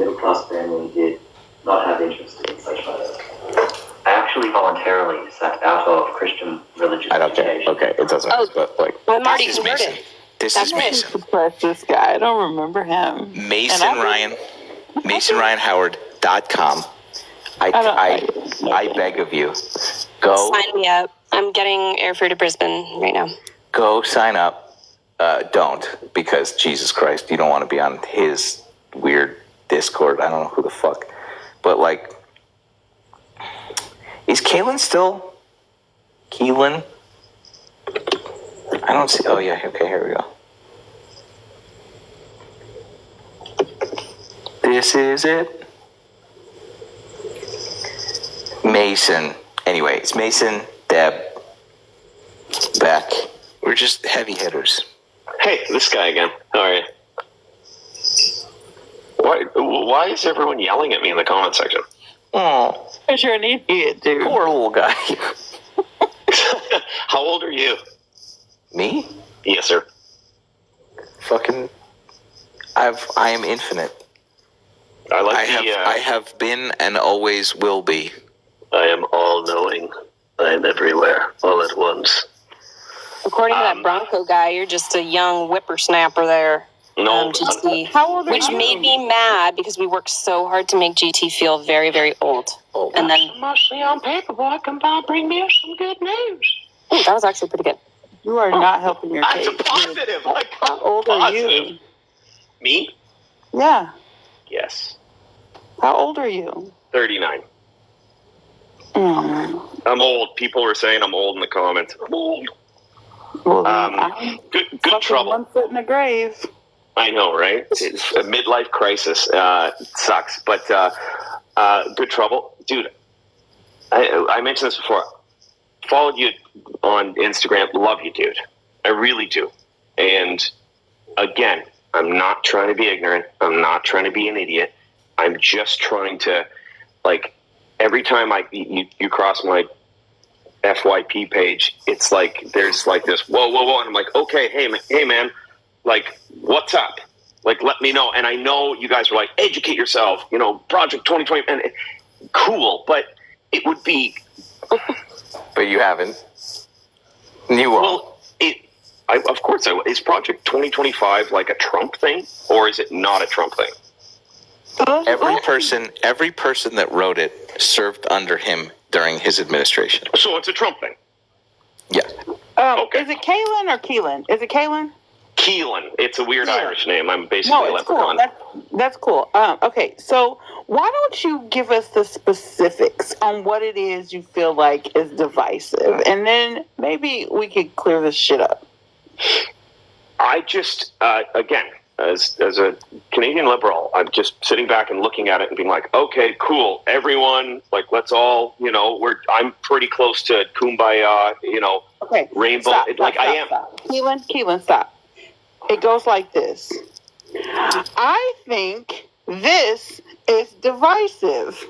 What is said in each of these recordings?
middle-class family did not have interest in such matters. I actually voluntarily sat out of Christian religious education. Okay, it doesn't matter, but like... I'm already converted. This is Mason. Suppress this guy. I don't remember him. MasonRyanHoward.com. I beg of you, go. Sign me up. I'm getting airfare to Brisbane right now. Go sign up. Don't, because Jesus Christ, you don't want to be on his weird Discord. I don't know who the fuck. But like, is Keelan still? Keelan? I don't see. Oh yeah. Okay, here we go. This is it. Mason. Anyway, it's Mason, Deb, Beck. We're just heavy hitters. Hey, this guy again. How are you? Why is everyone yelling at me in the comment section? Oh, Because you're an idiot, dude. poor little guy. How old are you? Me? Yes, sir. Fucking. I am infinite. I have been and always will be. I am all-knowing. I am everywhere, all at once. According to that Bronco guy, you're just a young whippersnapper there. No. GT. How old are Which you? made me mad because we worked so hard to make GT feel very, very old. Oh, And then, Mostly on paper, boy. Come by, bring me some good news. ooh, that was actually pretty good. You are not helping your That's case. a positive. Like, How old are you? Me? Yeah. Yes. How old are you? 39. I'm old. People were saying I'm old in the comments. I'm old. Well, then I'm Good fucking trouble. 1 foot in the grave. I know, right? It's a midlife crisis. Sucks, but good trouble, dude. I mentioned this before. Followed you on Instagram. Love you, dude. I really do. And again, I'm not trying to be ignorant. I'm not trying to be an idiot. I'm just trying to, like, every time you cross my FYP page, it's like there's like this whoa, and I'm like, okay, hey man, like, what's up? Like, let me know. And I know you guys are like, educate yourself, Project 2020, and cool, but it would be. But you haven't. You won't. Well, of course I will. Is Project 2025 like a Trump thing, or is it not a Trump thing? Every person that wrote it served under him during his administration. So it's a Trump thing. Yeah. Okay. Is it Kaylin or Keelan? Is it Kaylin? Keelan. It's a weird Irish name. I'm basically No, a it's cool. leprechaun. That's cool. Okay, so why don't you give us the specifics on what it is you feel like is divisive, and then maybe we could clear this shit up. I just, again, as a Canadian liberal, I'm just sitting back and looking at it and being like, okay, cool, everyone, like, let's all, I'm pretty close to kumbaya, Okay, rainbow. Stop, I am. Stop. Keelan, stop. It goes like this. I think this is divisive.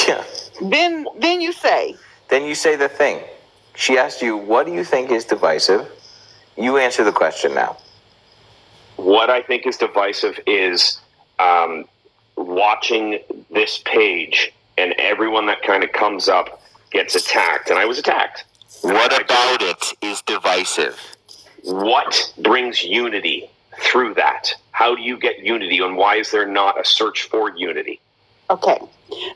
Yeah. Then you say. Then you say the thing. She asked you, what do you think is divisive? You answer the question now. What I think is divisive is watching this page and everyone that kind of comes up gets attacked. And I was attacked. What about it is divisive? What brings unity through that? How do you get unity, and why is there not a search for unity? Okay,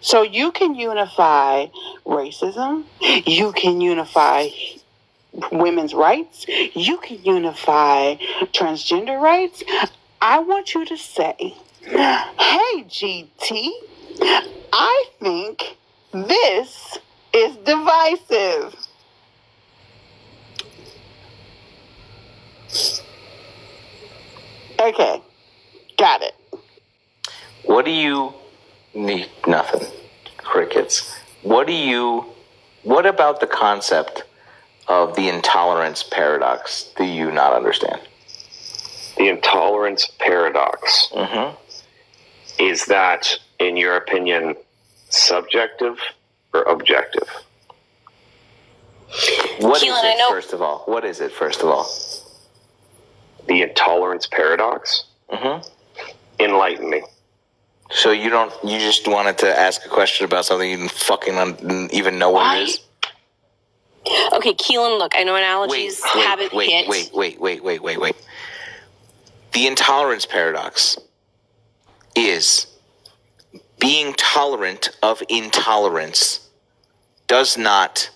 so you can unify racism. You can unify women's rights. You can unify transgender rights. I want you to say, hey, GT, I think this is divisive. Okay, got it. What do you need? Nothing. Crickets. What about the concept of the intolerance paradox do you not understand? The intolerance paradox. Mm-hmm. Is that, in your opinion, subjective or objective? What is Keelan, it, I know- first of all? What is it, first of all? The intolerance paradox? Mm-hmm. Enlighten me. So you just wanted to ask a question about something you didn't fucking even know what it is? Okay, Keelan, look, I know analogies haven't hit. Wait. The intolerance paradox is being tolerant of intolerance does not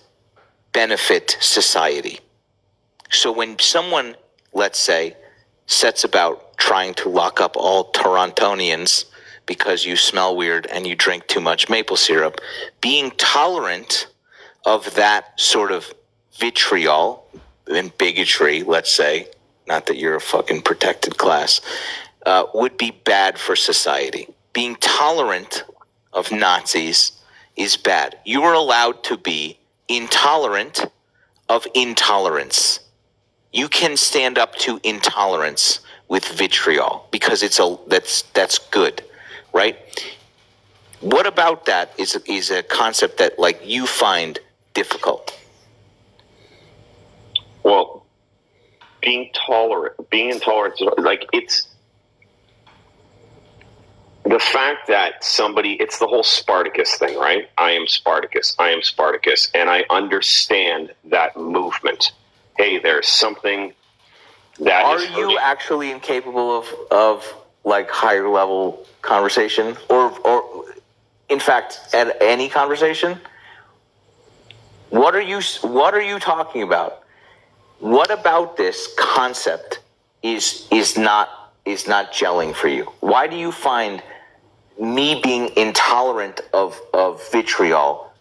benefit society. So when someone, let's say, sets about trying to lock up all Torontonians because you smell weird and you drink too much maple syrup, being tolerant of that sort of vitriol and bigotry, let's say, not that you're a fucking protected class, would be bad for society. Being tolerant of Nazis is bad. You are allowed to be intolerant of intolerance. You can stand up to intolerance with vitriol because that's good, right? What about that is a concept that like you find difficult? Well, being intolerant, like it's the fact that somebody, it's the whole Spartacus thing, right? I am Spartacus. And I understand that movement. Hey, there's something that Are you actually incapable of like higher level conversation or in fact at any conversation? What are you talking about? What about this concept is not gelling for you? Why do you find me being intolerant of vitriol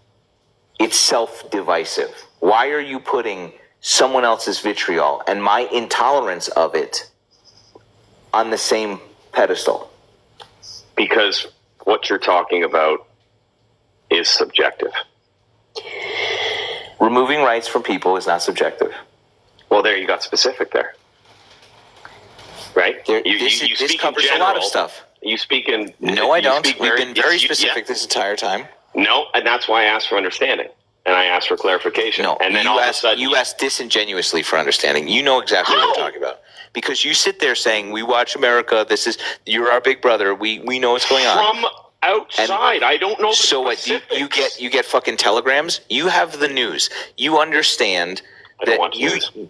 itself divisive? Why are you putting someone else's vitriol and my intolerance of it on the same pedestal? Because what you're talking about is subjective. Removing rights from people is not subjective. Well, there you got specific there. Right? This covers a lot of stuff. You speak in... No, I don't. We've been very specific this entire time. No, and that's why I asked for understanding. And I asked for clarification. No, and then you asked disingenuously for understanding. You know exactly what we're talking about. Because you sit there saying, we watch America, you're our big brother, we know what's going on. From outside, I don't know the So what, you get fucking telegrams? You have the news. You understand that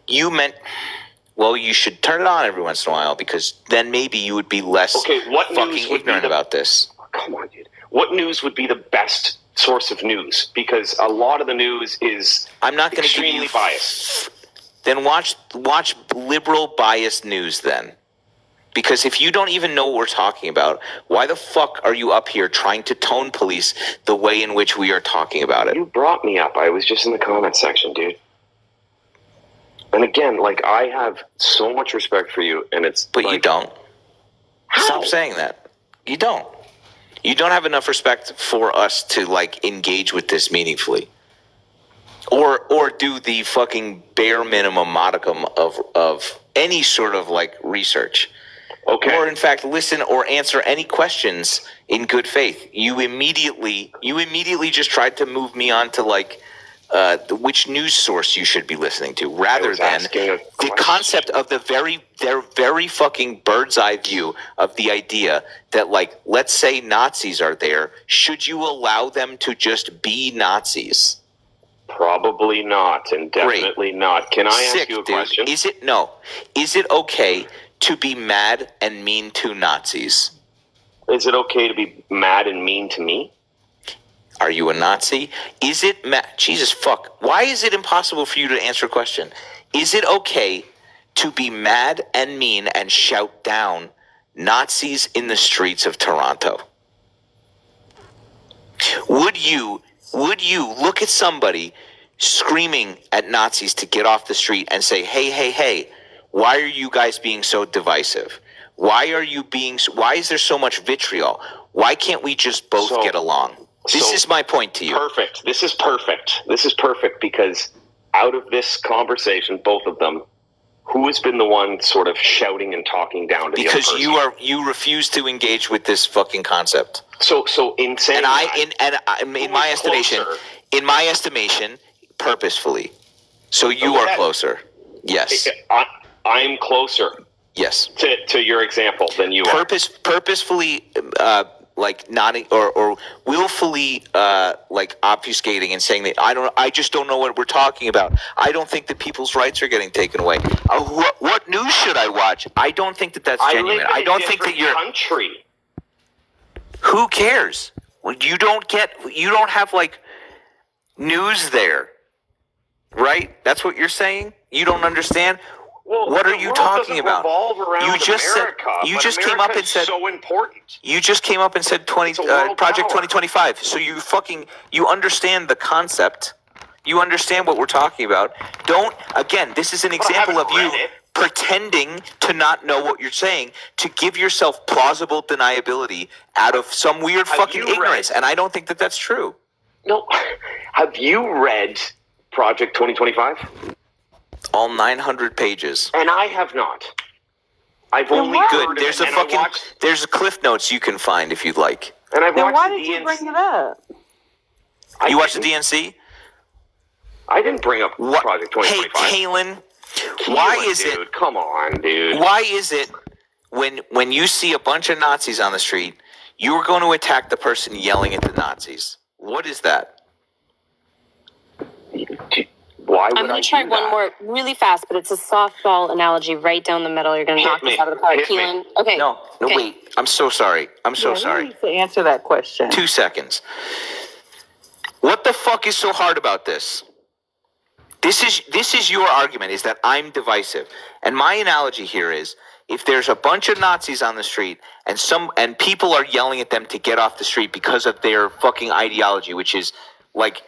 you meant... Well, you should turn it on every once in a while because then maybe you would be less fucking ignorant about this. Come on, dude. What news would be the best source of news? Because a lot of the news is extremely biased. Then watch liberal biased news then. Because if you don't even know what we're talking about, why the fuck are you up here trying to tone police the way in which we are talking about it? You brought me up. I was just in the comment section, dude. And again, like, I have so much respect for you, and it's... But you don't. How? Stop saying that. You don't. You don't have enough respect for us to, like, engage with this meaningfully. Or do the fucking bare minimum modicum of any sort of, like, research. Okay. Or, in fact, listen or answer any questions in good faith. You immediately just tried to move me on to, like... which news source you should be listening to, rather than the concept of their very fucking bird's eye view of the idea that, like, let's say Nazis are there. Should you allow them to just be Nazis? Probably not, and definitely not. Can I ask you a question? Is it okay to be mad and mean to Nazis? Is it okay to be mad and mean to me? Are you a Nazi? Is it... Jesus, fuck. Why is it impossible for you to answer a question? Is it okay to be mad and mean and shout down Nazis in the streets of Toronto? Would you look at somebody screaming at Nazis to get off the street and say, hey, why are you guys being so divisive? Why is there so much vitriol? Why can't we just both get along? This is my point to you. Perfect. This is perfect because out of this conversation, both of them, who has been the one sort of shouting and talking down to the other person? Because you refuse to engage with this fucking concept. So in saying in my estimation, purposefully. So you are closer. Yes. I'm closer. Yes. To your example than you are. Purposefully like not or willfully like obfuscating and saying that I just don't know what we're talking about. I don't think that people's rights are getting taken away. What news should I watch? I don't think that that's genuine. I don't think that you're country. Who cares? You don't have like news there, right? That's what you're saying? You don't understand? Well, what are you talking about? You just came up and said so important. You just came up and said Project 2025. So you understand the concept. You understand what we're talking about. This is an example of you pretending to not know what you're saying to give yourself plausible deniability out of some weird fucking ignorance. And I don't think that that's true. No. Have you read Project 2025? All 900 pages. And I have not. I've only good. There's there's a Cliff Notes you can find if you'd like. And I've watched why did you bring it up? You watched the DNC? I didn't bring up Project 2025. Hey, Kaylin, why is it? Come on, dude. Why is it when you see a bunch of Nazis on the street, you're going to attack the person yelling at the Nazis? What is that? Why would I'm going to try one more really fast, but it's a softball analogy right down the middle. You're going to knock this out of the park, Keelan. Okay. No, okay. Wait. I'm so sorry. You need to answer that question. 2 seconds. What the fuck is so hard about this? This is your argument, is that I'm divisive. And my analogy here is, if there's a bunch of Nazis on the street and people are yelling at them to get off the street because of their fucking ideology, which is like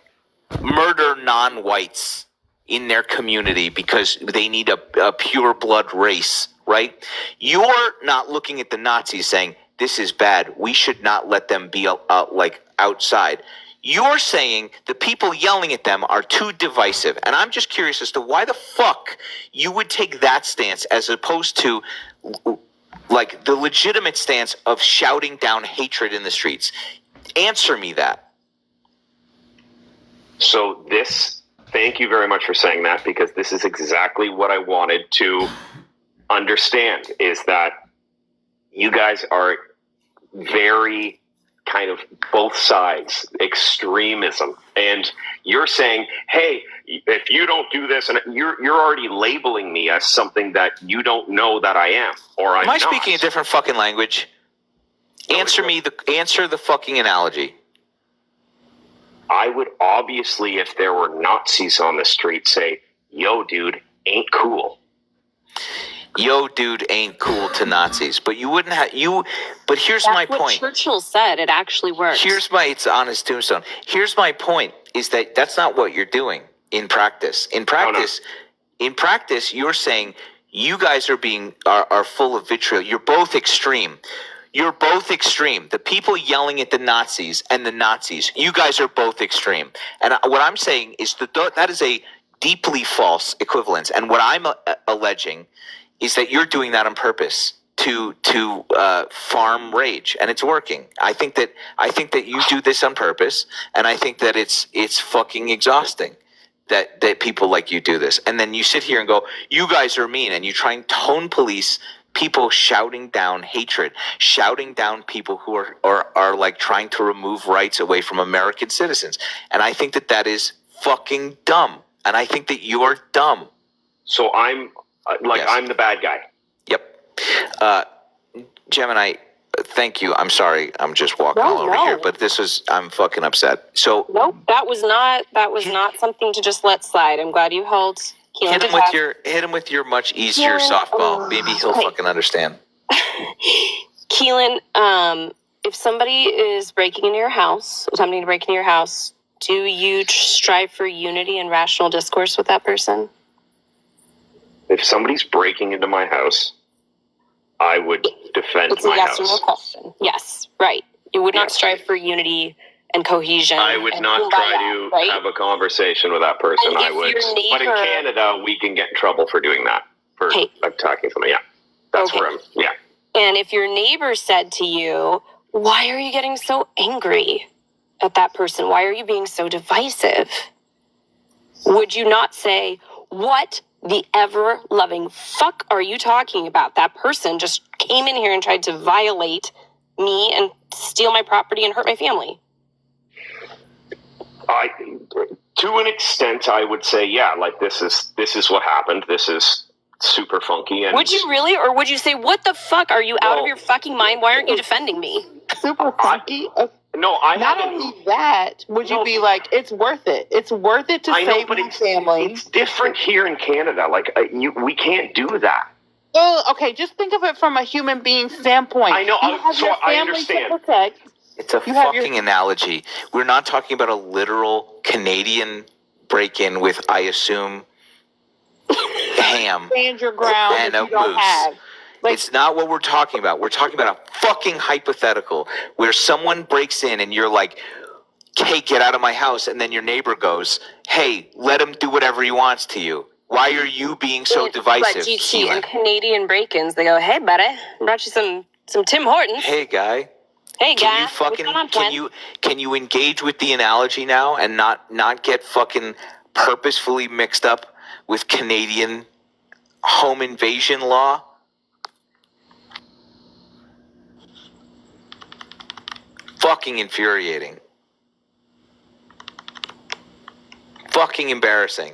murder non-whites in their community because they need a pure blood race, right? You're not looking at the Nazis saying, this is bad, we should not let them be like outside. You're saying the people yelling at them are too divisive. And I'm just curious as to why the fuck you would take that stance as opposed to like the legitimate stance of shouting down hatred in the streets. Answer me that. So thank you very much for saying that, because this is exactly what I wanted to understand, is that you guys are very kind of both sides, extremism. And you're saying, hey, if you don't do this, and you're already labeling me as something that you don't know that I am, or I'm not. Am I speaking a different fucking language? Answer the fucking analogy. I would obviously, if there were Nazis on the street, say, yo, dude, ain't cool. Yo, dude, ain't cool to Nazis. But you wouldn't have, but here's my point. That's what Churchill said. It actually works. It's on his tombstone. Here's my point, is that that's not what you're doing in practice. In practice, you're saying you guys are full of vitriol. You're both extreme. The people yelling at the Nazis and the Nazis, you guys are both extreme. And what I'm saying is that is a deeply false equivalence. And what I'm alleging is that you're doing that on purpose to farm rage, and it's working. I think that you do this on purpose, and I think that it's fucking exhausting that people like you do this. And then you sit here and go, you guys are mean, and you try and tone police people shouting down hatred, shouting down people who are like trying to remove rights away from American citizens. And I think that is fucking dumb. And I think that you're dumb. So I'm Yes. I'm the bad guy. Yep. Gemini, thank you. I'm sorry. I'm just walking all over here, but I'm fucking upset. So nope, that was not something to just let slide. I'm glad you held Keelan. Hit him with your much easier softball. Maybe he'll fucking understand. Keelan, if somebody is breaking into your house, attempting to break into your house, do you strive for unity and rational discourse with that person? If somebody's breaking into my house, I would defend it's a my yes house. Or no question. Yes, right. You would not strive for unity and cohesion. I would not try to have a conversation with that person. And I would. But in Canada, we can get in trouble for doing that. For attacking somebody. Yeah. That's where I'm. Yeah. And if your neighbor said to you, why are you getting so angry at that person? Why are you being so divisive? Would you not say, what the ever-loving fuck are you talking about? That person just came in here and tried to violate me and steal my property and hurt my family. To an extent, I would say, yeah, like this is what happened. This is super funky. And would you really, or would you say, what the fuck? Are you out of your fucking mind? Why aren't you defending me? Super funky. No, I Not haven't. only that, would you be like, it's worth it? It's worth it to save my family. It's different here in Canada. Like we can't do that. Oh, okay. Just think of it from a human being standpoint. I know. You have So your I family understand. to protect. It's a fucking analogy. We're not talking about a literal Canadian break-in with, I assume, ham Stand your ground and that a you don't moose. have. Like, It's not what we're talking about. We're talking about a fucking hypothetical where someone breaks in and you're like, hey, get out of my house. And then your neighbor goes, hey, let him do whatever he wants to you. Why are you being so divisive? But GT and Canadian break-ins, they go, hey, buddy, brought you some Tim Hortons. Hey, guy. Hey, Can guy. you fucking What's going on, can you engage with the analogy now and not get fucking purposefully mixed up with Canadian home invasion law? Fucking infuriating. Fucking embarrassing.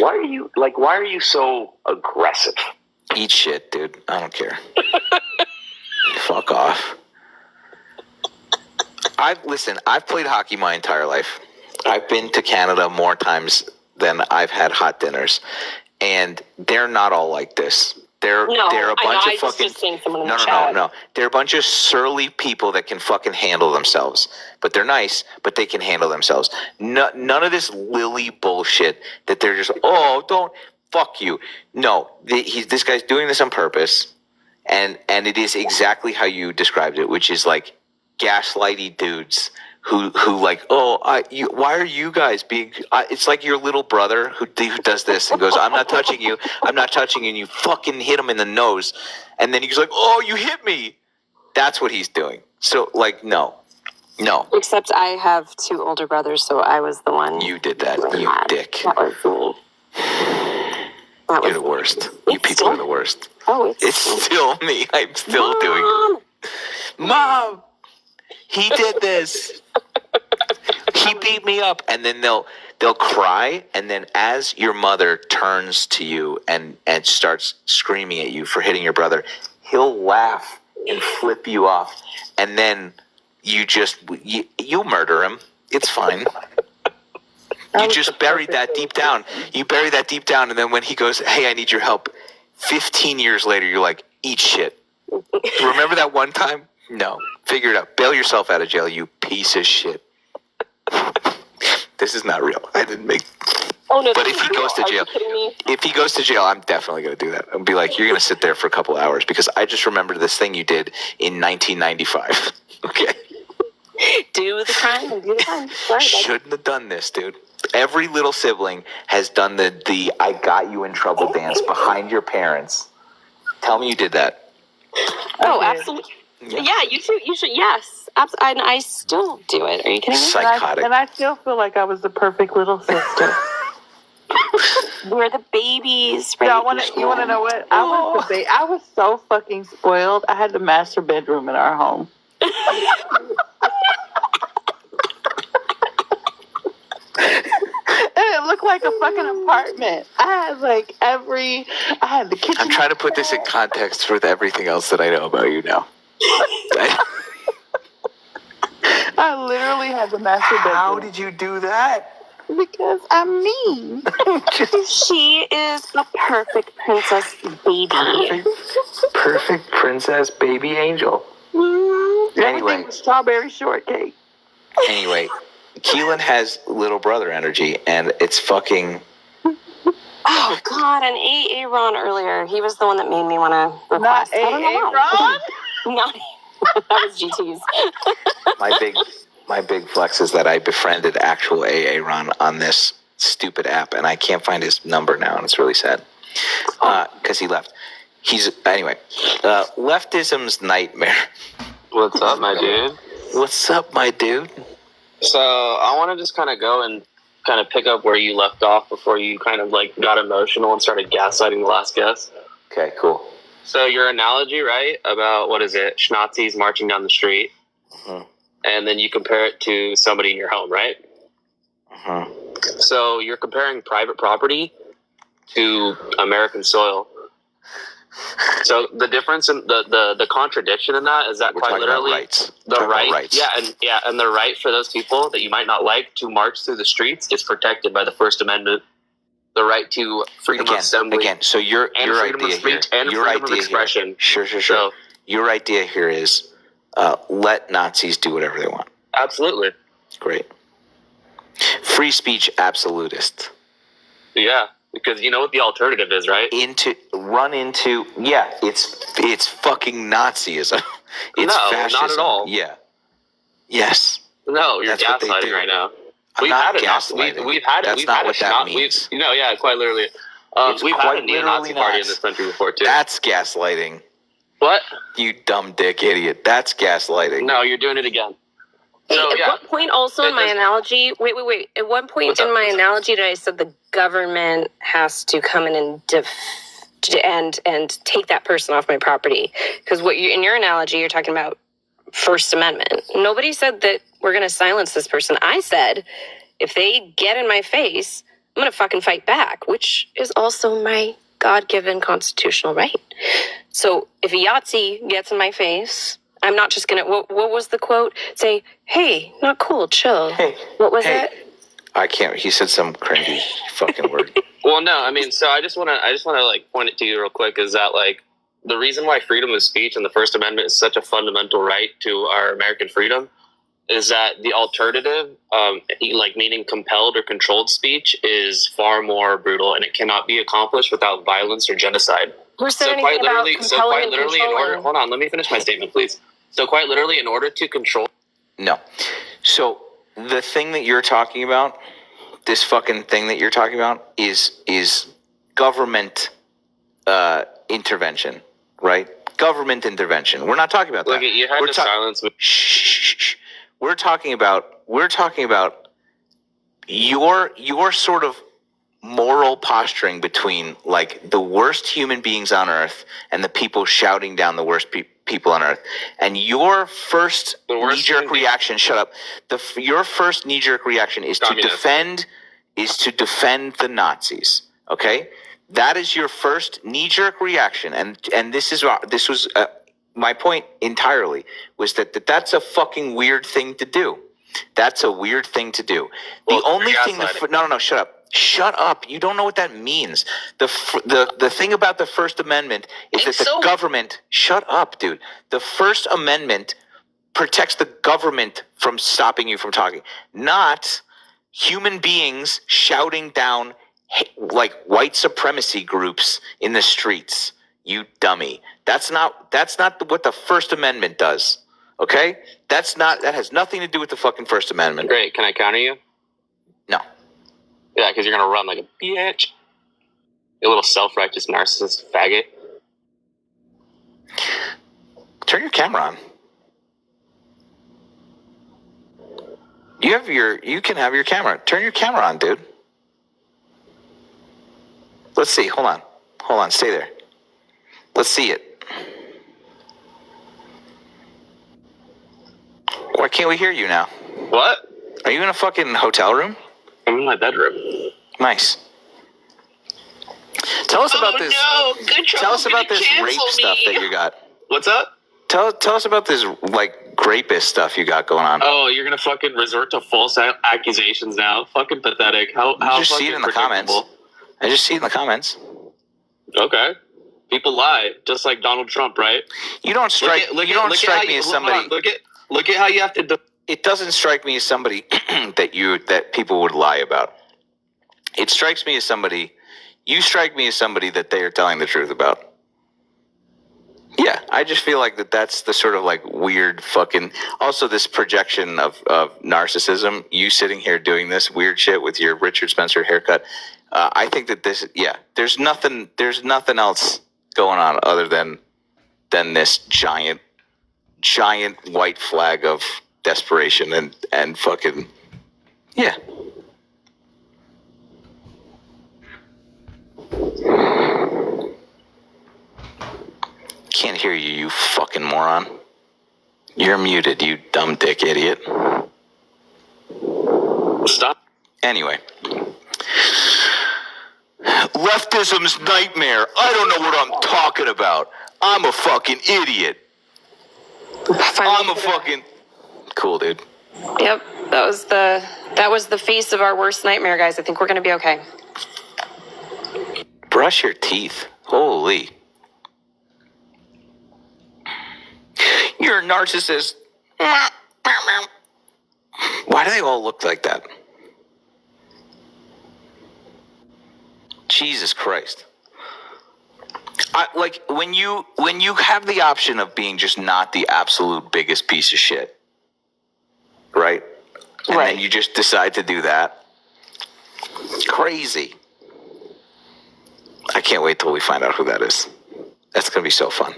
Why are you so aggressive? Eat shit, dude. I don't care. Fuck off. I've played hockey my entire life. I've been to Canada more times than I've had hot dinners. And they're not all like this. They're a bunch of fucking no. They're a bunch of surly people that can fucking handle themselves. But they're nice, but they can handle themselves. None of this lily bullshit that they're just, don't fuck you. No, this guy's doing this on purpose, and it is exactly how you described it, which is like gaslighty dudes who like, why are you guys being? It's like your little brother who does this and goes, I'm not touching you, and you fucking hit him in the nose, and then he's like, oh, you hit me. That's what he's doing. So like, no. Except I have two older brothers, so I was the one. You did that, you dick. That was me. You're the worst. You people are the worst. Oh, it's still me. I'm still doing it. Mom, he did this. He beat me up. And then they'll cry, and then as your mother turns to you and starts screaming at you for hitting your brother, he'll laugh and flip you off. And then you murder him. It's fine. You just buried that deep down. You bury that deep down, and then when he goes, hey, I need your help, 15 years later, you're like, eat shit. Remember that one time? No. Figure it out. Bail yourself out of jail, you piece of shit. This is not real. I didn't make... Oh, no, but if he goes to jail, I'm definitely going to do that. I'll be like, you're going to sit there for a couple hours because I just remembered this thing you did in 1995. Okay? Do the crime and do the crime. Sorry, shouldn't have done this, dude. Every little sibling has done the I got you in trouble dance behind your parents. Tell me you did that. Oh, absolutely. Yeah, you too. You should. Yes, absolutely. And I still do it. Are you kidding me? Psychotic. And I still feel like I was the perfect little sister. We're the babies. You want to know what? I was so fucking spoiled. I had the master bedroom in our home. It looked like a fucking apartment. I had the kitchen. I'm trying to put this in context with everything else that I know about you now. I literally had the master bedroom. How did you do that? Because I'm mean. She is a perfect princess baby. Perfect princess baby angel. Anyway, strawberry shortcake. Anyway, Keelan has little brother energy, and it's fucking... Oh, God, and Aaron earlier, he was the one that made me want to request. Not Aaron? Not that was GT's. My big flex is that I befriended actual Aaron on this stupid app, and I can't find his number now, and it's really sad. Because he left. Leftism's nightmare. What's up, my dude? What's up, my dude? So I want to just kind of go and kind of pick up where you left off before you kind of like got emotional and started gaslighting the last guest. Okay, cool. So your analogy, right, about what is it, Nazis marching down the street, and then you compare it to somebody in your home, right? So you're comparing private property to American soil. So the difference in the contradiction in that is that We're quite talking about literally rights. the Talking about right, rights. and the right for those people that you might not like to march through the streets is protected by the First Amendment. The right to freedom of assembly. Again, so your freedom of idea speech here, and your freedom of idea expression. here, sure. So Your idea here is let Nazis do whatever they want. absolutely, Great. Free speech absolutist. yeah. Because you know what the alternative is, right? It's fucking Nazism. It's No, fascism. not at all. Yeah. Yes. No, you're That's what they gaslighting do. right now. I'm not gaslighting. We've had it. That's We've not had what that means. Yeah, quite literally. It's We've had quite a neo-Nazi literally party not. in this country before too. That's gaslighting. What? You dumb dick idiot. That's gaslighting. No, you're doing it again. Hey, So at yeah, what point also in my analogy, wait. At what point What's up? in my analogy did I said the government has to come in and take that person off my property? Because in your analogy, you're talking about First Amendment. Nobody said that we're going to silence this person. I said, if they get in my face, I'm going to fucking fight back, which is also my God-given constitutional right. So if a Yahtzee gets in my face, I'm not just going to, what was the quote? Say, hey, not cool, chill. Hey, What was hey. it? I can't. He said some cringy fucking word. well, no, I mean, so I just want to like point it to you real quick is that like the reason why freedom of speech and the First Amendment is such a fundamental right to our American freedom is that the alternative, like meaning compelled or controlled speech, is far more brutal, and it cannot be accomplished without violence or genocide. Who said anything about compelling and controlling? Hold on, let me finish my statement, please. So quite literally, in order to control. No. So the thing that you're talking about, this fucking thing that you're talking about, is government intervention, right? Government intervention. We're not talking about that. Look, you had We're to silence me. Shh. We're talking about your sort of moral posturing between like the worst human beings on earth and the people shouting down the worst people on earth, and your first knee-jerk reaction. Shut up. Your first knee-jerk reaction is Communist. to defend the Nazis. Okay, that is your first knee-jerk reaction, and this was my point entirely, was that that's a fucking weird thing to do. That's a weird thing to do. The only thing no, shut up. Shut up. You don't know what that means. The thing about the First Amendment is that the government, shut up, dude. The First Amendment protects the government from stopping you from talking, not human beings shouting down like white supremacy groups in the streets. You dummy. That's not what the First Amendment does. Okay? That has nothing to do with the fucking First Amendment. Great. Can I counter you? No. Yeah, because you're gonna run like a bitch. You little self-righteous narcissist faggot. Turn your camera on. You can have your camera. Turn your camera on, dude. Let's see. Hold on. Stay there. Let's see it. Why can't we hear you now? What? Are you in a fucking hotel room? I'm in my bedroom. Nice. Tell us about this. No, good trouble. Tell us about this rape stuff that you got. What's up? Tell us about this like rapist stuff you got going on. Oh, you're gonna fucking resort to false accusations now? Fucking pathetic. How just see it in the comments. I just see it in the comments. Okay. People lie, just like Donald Trump, right? You don't strike me as somebody. Look at how you have to. It doesn't strike me as somebody that people would lie about. It strikes me as somebody. You strike me as somebody that they are telling the truth about. Yeah, I just feel like that's the sort of like weird fucking. Also, this projection of narcissism. You sitting here doing this weird shit with your Richard Spencer haircut. I think that this. Yeah, there's nothing else going on other than this giant white flag of desperation and fucking. Yeah. can't hear you, you fucking moron. You're muted, you dumb dick idiot. Stop. Anyway. Leftism's nightmare. I don't know what I'm talking about. I'm a fucking idiot. I'm a fucking... Cool, dude. Yep, that was the face of our worst nightmare, guys. I think we're gonna be okay. Brush your teeth. Holy. You're a narcissist. Why do they all look like that? Jesus Christ. Like when you have the option of being just not the absolute biggest piece of shit, right? And then you just decide to do that. Crazy. I can't wait till we find out who that is. That's gonna be so fun.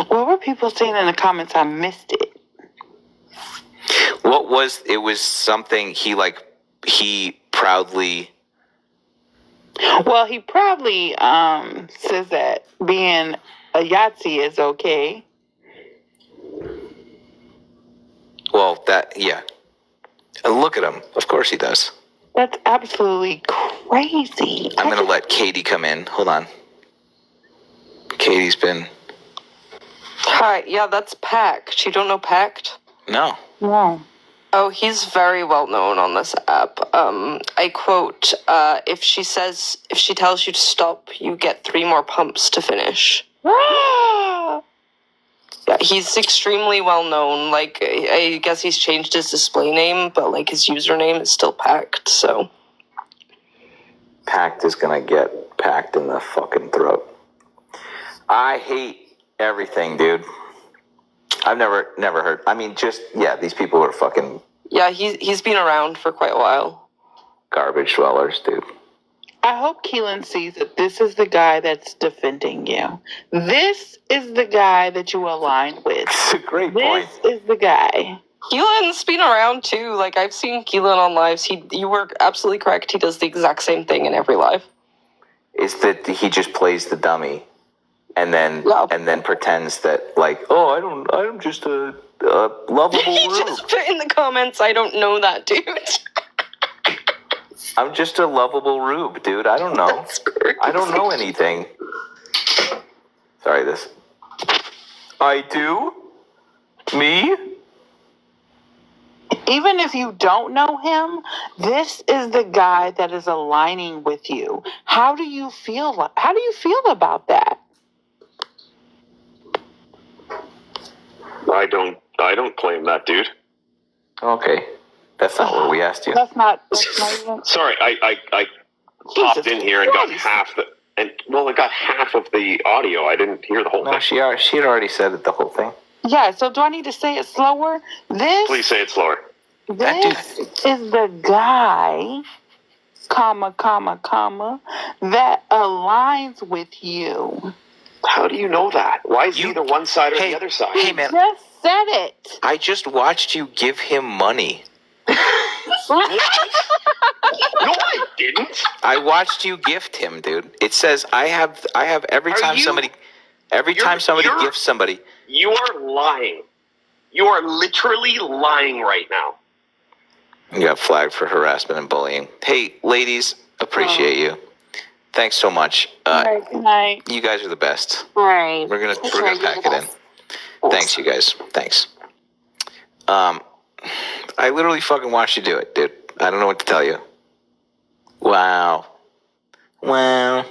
What were people saying in the comments? I missed it. It was something he proudly... Well, he probably says that being a Yahtzee is okay. Well, yeah. And look at him. Of course he does. That's absolutely crazy. I'm going to let Katie come in. Hold on. Katie's been... Hi, yeah, that's Pact. You don't know Pact? No. No. Oh, he's very well known on this app. I quote, if she tells you to stop, you get 3 more pumps to finish. Yeah, he's extremely well known. Like, I guess he's changed his display name, but like his username is still Pact, so. Pact is going to get packed in the fucking throat. I hate everything, dude. I've never heard. I mean, these people are fucking... Yeah, he's been around for quite a while. Garbage dwellers, dude. I hope Keelan sees that this is the guy that's defending you. This is the guy that you align with. It's a great point. This is the guy. Keelan's been around too. Like, I've seen Keelan on lives. You were absolutely correct. He does the exact same thing in every live. Is that he just plays the dummy and then pretends that, like, oh, I'm just a lovable He rube. just put in the comments, I don't know that dude. I'm just a lovable rube, dude. I don't know. I don't know anything. Sorry, this. I do? Me? Even if you don't know him, this is the guy that is aligning with you. How do you feel about that? I don't claim that dude. Okay. That's not what we asked you. That's not even... Sorry, I popped in here and got half of the audio. I didn't hear the whole No, thing. she had already said it, the whole thing. Yeah, so do I need to say it slower? Please say it slower. This is the guy, comma, that aligns with you. How do you know that? Why is he either one side or the other side? Hey, man. Just said it. I just watched you give him money. What? No, I didn't. I watched you gift him, dude. It says I have every time somebody gifts somebody. You are lying. You are literally lying right now. You got flagged for harassment and bullying. Hey, ladies, appreciate you. Thanks so much. All right, good night. You guys are the best. All right. We're gonna pack it in. Thanks, you guys. Thanks. I literally fucking watched you do it, dude. I don't know what to tell you. Wow. Well.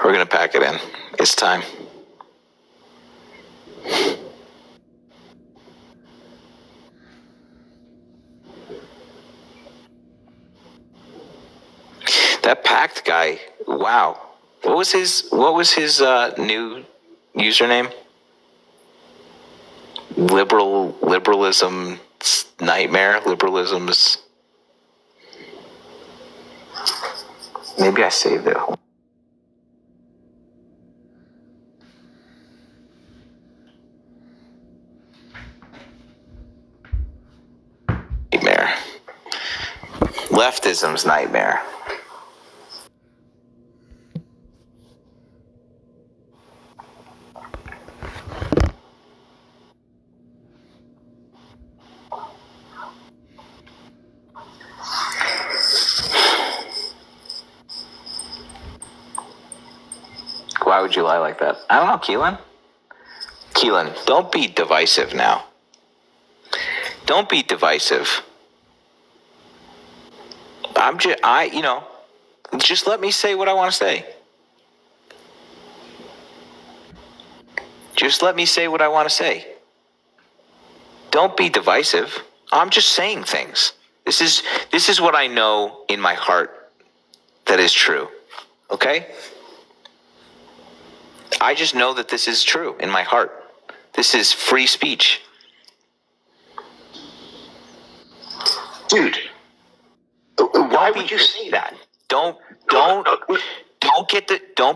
We're gonna pack it in. It's time. That Pact guy, wow. What was his new username? Liberalism nightmare. Liberalism's. Maybe I saved it. Nightmare. Leftism's nightmare. Why would you lie like that? I don't know, Keelan. Keelan, don't be divisive now. Don't be divisive. Just let me say what I want to say. Just let me say what I want to say. Don't be divisive. I'm just saying things. This is what I know in my heart that is true. Okay? I just know that this is true in my heart. This is free speech. Dude, why would you say that? Don't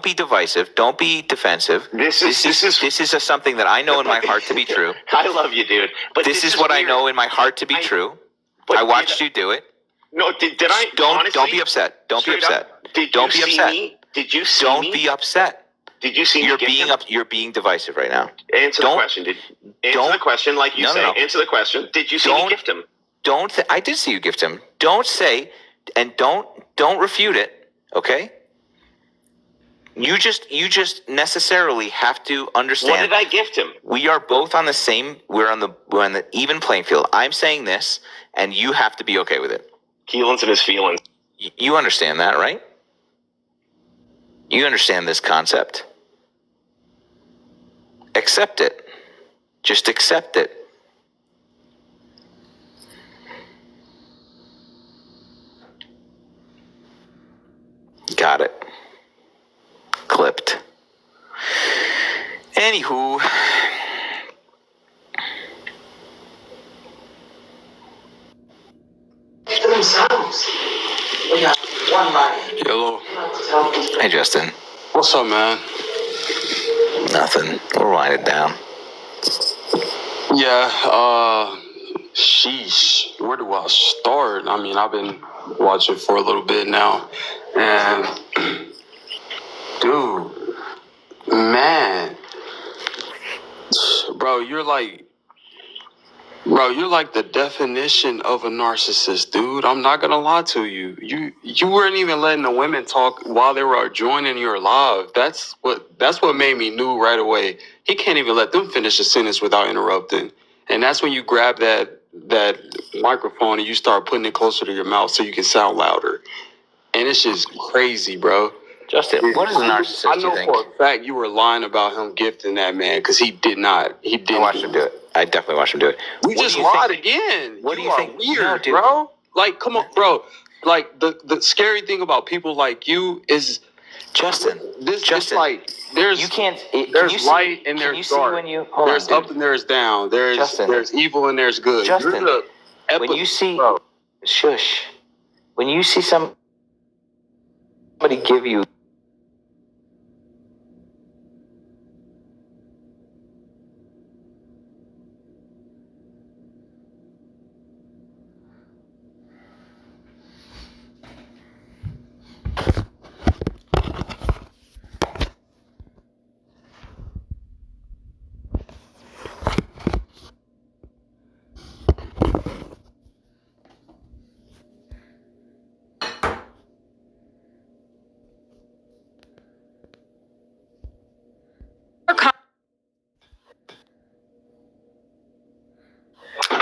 be divisive. Don't be defensive. This is something that I know in my heart to be true. I love you, dude. But this is what weird. I know in my heart to be true. I watched you do it. No, did I? Don't be upset. Don't be upset. Don't be upset. Did you see Don't me? be upset. Did you see me? You're being divisive right now. Answer the question. Answer the question like you say. No. Answer the question. Did you see me gift him? I did see you gift him. Don't say and don't refute it. Okay. You just necessarily have to understand. What did I gift him? We are both on the same. We're on the even playing field. I'm saying this, and you have to be okay with it. Keelan's in his feelings. You understand that, right? You understand this concept. Accept it. Just accept it. Got it. Clipped. Anywho. Hello. Hey, Justin. What's up, man? Nothing. We're winding down. Yeah, sheesh. Where do I start? I mean, I've been watching for a little bit now. And, dude, man. Bro, you're like the definition of a narcissist, dude. I'm not gonna lie to you. You weren't even letting the women talk while they were joining your live. That's what made me know right away. He can't even let them finish a sentence without interrupting. And that's when you grab that microphone and you start putting it closer to your mouth so you can sound louder. And it's just crazy, bro. Justin, what is a narcissist? I know for a fact you were lying about him gifting that man because he did not. He didn't. I watched him do it. I definitely watched him do it. You just lied again. What do you think? Weird, bro. Like, come on, bro. Like the scary thing about people like you is Justin. It's like there's there's light and there's dark. There's up and there's down. There's evil and there's good. Justin, when you see shush, when you see somebody give you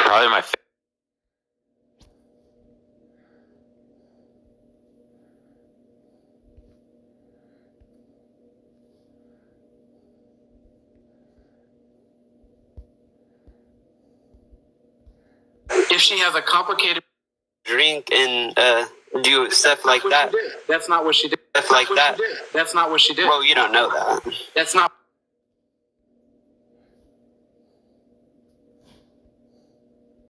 probably my if she has a complicated drink and do stuff like that. That's not what she did. Stuff like that. That's not what she did. Well, you don't know that. That's not.